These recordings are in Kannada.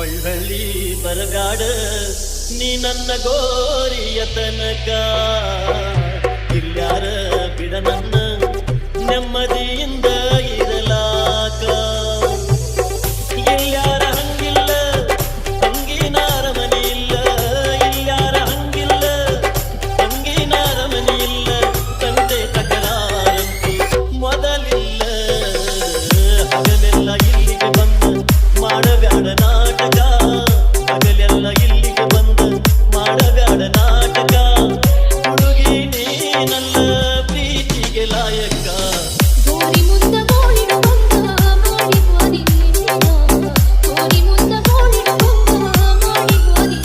ಒಳ್ಳಿ ಬರಗಾಡ ನೀ ನನ್ನ ಗೋರಿಯ ತನಕ ಇಲ್ಯಾರ ಬಿಡ ನನ್ನ ನೆಮ್ಮದಿಯಿಂದ ಇರಲಾಕ ಇಲ್ಯಾರ ಹಂಗಿಲ್ಲ ತಂಗಿನಾರ ಮನೆ ಇಲ್ಲ ಇಲ್ಯಾರ ಹಂಗಿಲ್ಲ ತಂಗಿನಾರ ಮನೆ ಇಲ್ಲ ತಂದೆ ತಕರಾರಂತೂ ಮೊದಲಿಲ್ಲ ಹಗಲೆಲ್ಲ ಇಲ್ಲಿಗೆ ಬಂದು ಮಾಡಬ್ಯಾಡ ನಾಟಕ ಹಗಲೆಲ್ಲ ಇಲ್ಲಿಗೆ ಬಂದು ಮಾಡಬ್ಯಾಡ ನಾಟಕ ಹುಡುಗಿ ನೀನಲ್ಲ ಪ್ರೀತಿಗೆ ಲಾಯಕ ಗೋರಿ ಮುಂದ ಗೋಳಿಡು ಬಂದ ಮಾಡಿ ಗೋದಿ ಗೋರಿ ಮುಂದ ಗೋಳಿಡು ಬಂದ ಮಾಡಿ ಗೋದಿ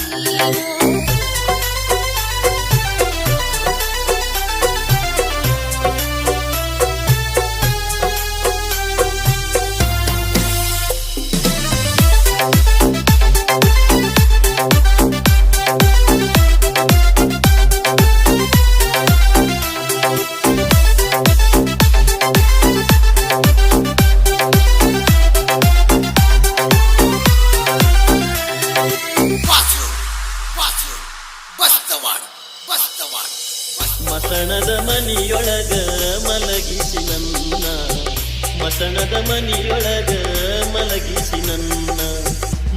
ಮಸಣದ ಮನಿಯೊಳಗ ಮಲಗಿಸಿ ನನ್ನ ಮಸಣದ ಮನಿಯೊಳಗ ಮಲಗಿಸಿ ನನ್ನ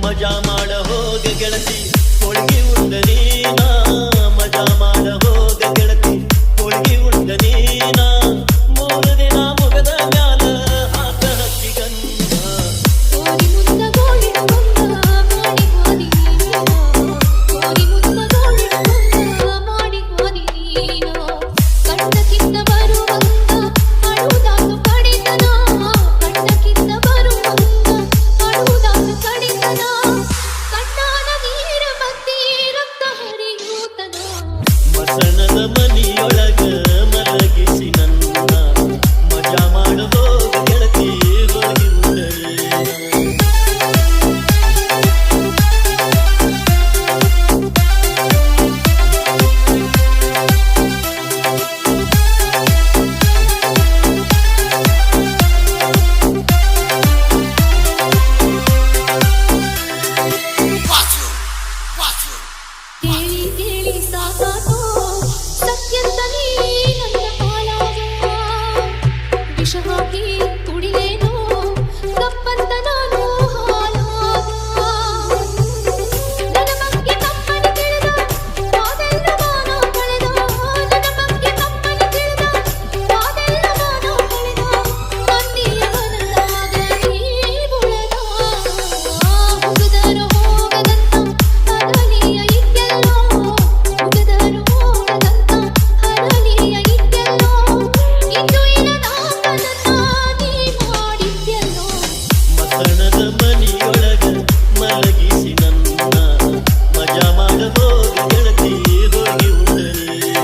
ಮಜಾ ಮಾಡ ಹೋಗ ಗೆಳತಿ ಹೋಳಿಗೆ ಉಂಡ ನೀನ ಮಜಾ ಮಾಡ ಹೋಗ ಗೆಳತಿ ಹೋಳಿಗೆ ಉಂಡ ನೀನ 3 ದಿನ ಮುಗದ ಮ್ಯಾಲ ಹಾಕ ಹಕ್ಕಿಗನ್ನ ಗೋರಿ ಮುಂದ ಗೋಳಿಡು ಬಂದ ಮಾಡಿ ಗೋದಿ ಗೋರಿ ಮುಂದ ಗೋಳಿಡು ಬಂದ ಮಾಡಿ ಗೋದಿ ಕಣ್ಣಕ್ಕಿಂತ ಬರುವಂತ ಅಳುವುದಾತು ಕಡಿತನ ಕಣ್ಣಕ್ಕಿಂತ ಬರುವಂತ ಅಳುವುದಾತು ಕಡಿತನ ಕಣ್ಣಾನ ನೀರ ಬತ್ತಿ ರಕ್ತ ಹರಿಯೂತನ ಮಸಣದ ಮನಿಯೊಳಗ ಮಲಗಿಸಿ ನನ್ನ ಮಜಾ ಮಾಡ ಹೋಗ ಗೆಳತಿ ಹೋಗಿ ಉಂಡಳೀನ ಕೇಳಿ ಕೇಳಿ ಸಾಕಾತೋ ಸತ್ಯಂತ ನೀ ನನ್ನ ಹಾಲಾಗ ವಿಷ ಹಾಕಿ ಕುಡಿಲೇನೋ ತಪ್ಪಂತ ನಾನು ಹಾಲಾಗ ನನ್ನ ಬಗ್ಗೆ ತಪ್ಪನೆ ತಿಳಿದ ಅದೆಲ್ಲ ಮಾನೋ ಕಳೆದ ನನ್ನ ಬಗ್ಗೆ ತಪ್ಪನೆ ತಿಳಿದ ಅದೆಲ್ಲ ಮಾನೋ ಕಳೆದ ಮಂದಿಯ ಮನದಾಗ ನೀ ಉಳದ ಮುಗಿದರು ಹೋಗದಂತ ಹರಳಿಯ ಇದ್ದೆಲ್ಲೋ ಮುಗಿದರು ಹೋಗದಂತ ಹರಳಿಯ ಇದ್ದೆಲ್ಲೋ ಇಂದು ಇಲ್ಲದಾಗದನ್ನ ನೀ ಮಾಡಿದ್ದೆಲ್ಲೋ ಮಸಣದ ಮನಿಯೊಳಗ ಮಲಗಿಸಿ ನನ್ನ ಮಜಾ ಮಾಡ ಹೋಗ ಗೆಳತಿ ಹೋಗಿ ಉಂಡಳೀನ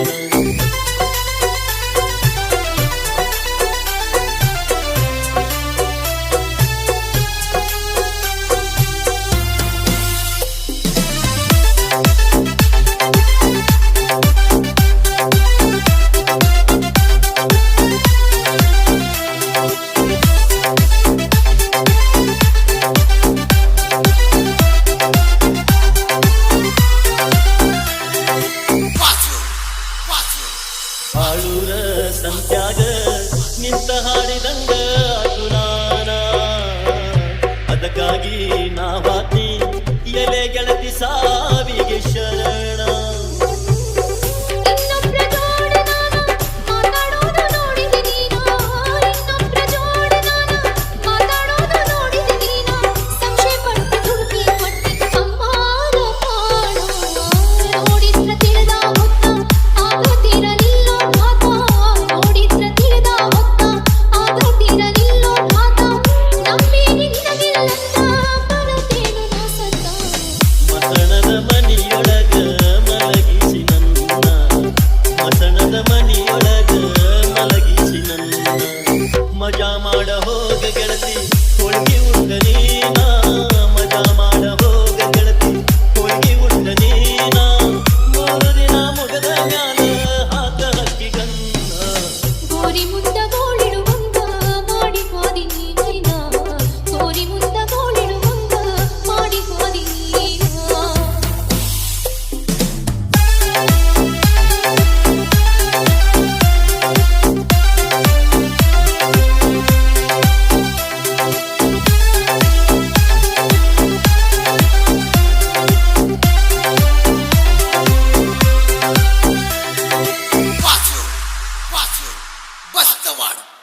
ಆಳೂರ ಸಂತ್ಯಾಗ ನಿಂತ ಹಾಡಿದಂಗ ಅಸುರಾನ ಅದಕ್ಕಾಗಿ ನಾವಾತಿ ಎಲೆ ಗೆಳತಿ ಸಾವಿಗೆ ಶರಣ ಇನ್ನೊಬ್ರ ಜೋಡಿ ನಾನು ಮಾತಾಡೋದು ನೋಡಿದೆ ನೀನು ಇನ್ನೊಬ್ರ ಜೋಡಿ ನಾನು ಮಾತಾಡೋದು ನೋಡಿದೆ ನೀನು ಸಂಶಯ ಪಟ್ಟು ಹುಡುಕಿ ಪಟ್ಟಿ ಸಂವಾದ ಕಾಣೋ ನೋಡಿದ್ರ ತಿಳಿದ ಹೊತ್ತ ಆಗತಿರಲಿಲ್ಲೋ ಘಾತ ನೋಡಿದ್ರ ತಿಳಿದ ಹೊತ್ತ ಆಗತಿರಲಿಲ್ಲೋ ಘಾತ ನಂಬಿ ನಿನ್ನಗಿಲ್ಲಂತ ಬರತೇನು ನಾ ಸತ್ತ ಮಸಣದ ಮನಿಯೊಳಗ ಮಲಗಿಸಿ ನನ್ನ ಮಸಣದ ಮನಿಯೊಳಗ ಮಲಗಿಸಿ ನನ್ನ ಮಜಾ ಮಾಡ ಹೋಗ ಗೆಳತಿ ಹೋಳಿಗೆ ಉಂಡ ನೀನ ಮಜಾ ಮಾಡ ಹೋಗ ಗೆಳತಿ ಹೋಳಿಗೆ ಉಂಡ ನೀನ 3 ದಿನ ಮುಗದ ಮ್ಯಾಲ ಹಾಕ ಹಕ್ಕಿಗನ್ನ ಗೋರಿ ಮುಂದ ಗೋಳಿಡು ಬಂದ ಮಾಡಿ ಗೋದಿ ಗೋರಿ ಮುಂದ ಗೋಳಿಡು ಬಂದ ಮಾಡಿ ಗೋದಿ ತಪಸ್ತ ಮಾಡು.